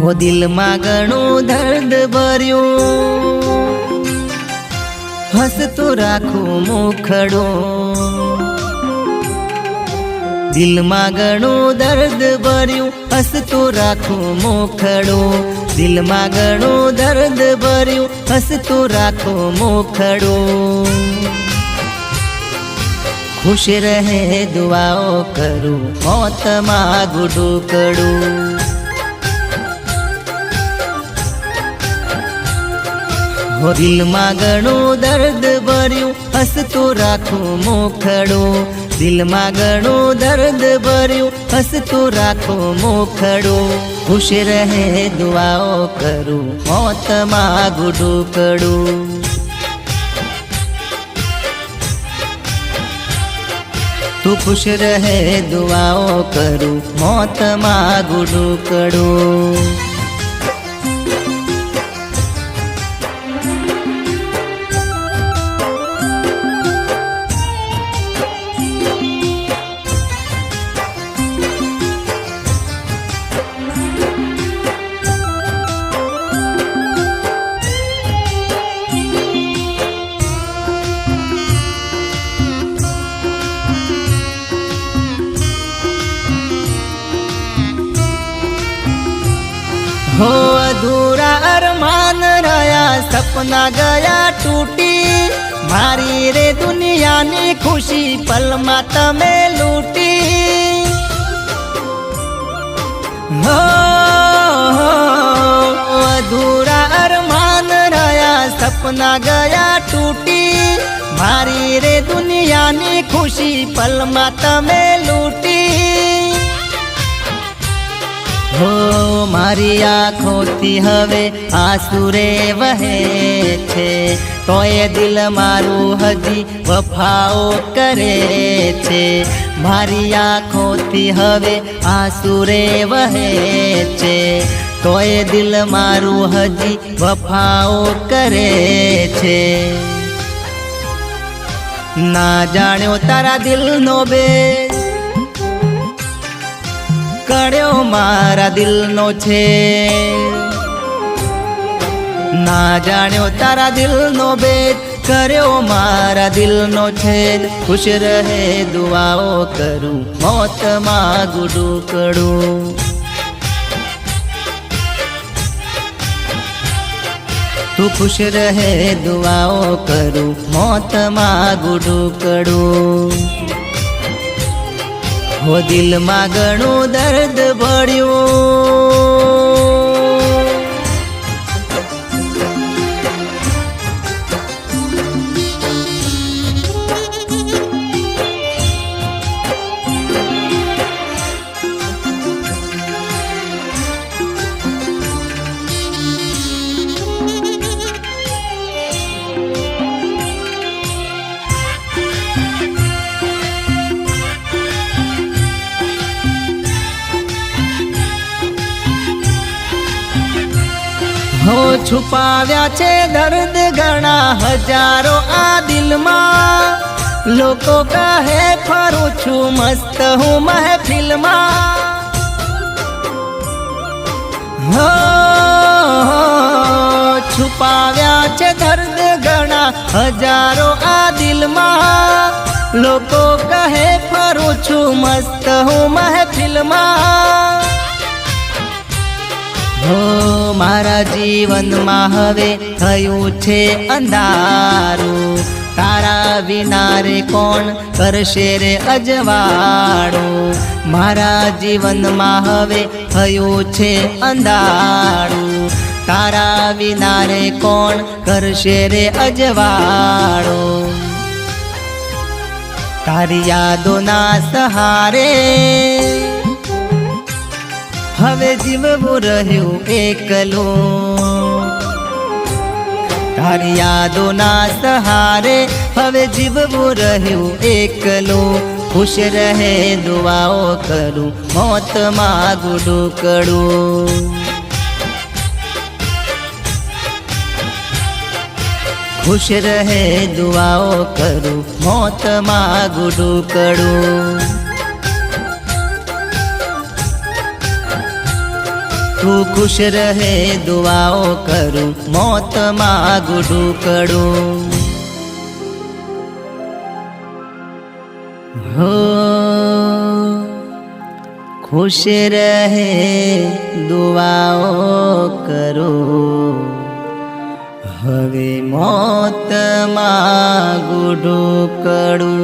हो दिल में घणो दर्द भर्यो हसतो राखो मुखड़ो दिल में घणो दर्द भर्यो हसतो राखो मुखड़ो दिल में घणो दर्द भर्यो हसतो राखो मुखड़ो खुश रहे दुआओ करूं मौत मागू ढूकड़ू हो दिल में घणो दर्द भर्यो हसतो राखो मुखड़ो दिल में घणो दर्द भर्यो हसतो राखो मुखड़ो खुश रहे दुआओ करूं मौत मागू ढूकड़ू तू खुश रहे दुआओ करूं मौत मागू ढूकड़ू हो अधूरा अरमान रहा सपना गया टूटी मारी रे दुनिया ने खुशी पल में तमे लूटी हो अधूरा अरमान रहा सपना गया टूटी मारी रे दुनिया ने खुशी पल में तमे लूटी हो मारी आँखोथी हवे आंसुरे वहे छे तोय दिल मारू हजी वफाओ करे छे मारी आँखोथी हवे आंसुरे वहे छे तोय दिल मारू हजी वफाओ करे छे ना जाण्यो तारा दिल नो बेज कड़्यो मारा दिल नो छे ना जाण्यो तारा दिल नो बेद कर्यो मारा दिल नो छेद खुश रहे दुआओ करूं मौत मागू ढूकड़ू तू खुश रहे दुआओ करूं मौत मागू ढूकड़ू हो दिल में घणो दर्द भर्यो हो छुपाव्या छे दर्द घणा हजारों आ दिल में लोको कहे फरू छू मस्त हूँ महफिल में हो छुपाव्या छे दर्द घणा हजारों आ दिल में लोको कहे फरू छू मस्त हूँ महफिल में हो मारा जीवन में हवे थयुं छे अंधारू तारा विना रे कोण करशे रे अजवाड़ू मारा जीवन में हवे थयुं छे अंधारू तारा विना रे कोण करशे रे अजवाड़ू तारी यादों ना सहारे हवे जीववू रह्यू एकलो तारी यादों ना सहारे हवे जीववू रह्यू एकलो खुश रहे दुआओ करूं मौत मागू ढूकड़ू खुश रहे दुआओ करूं मौत मागू ढूकड़ू। તું ખુશ રહે દુઆઓ કરું મોત માગું ઢુકડું હો ખુશ રહે દુઆઓ કરું હવે મોત માગું ઢુકડું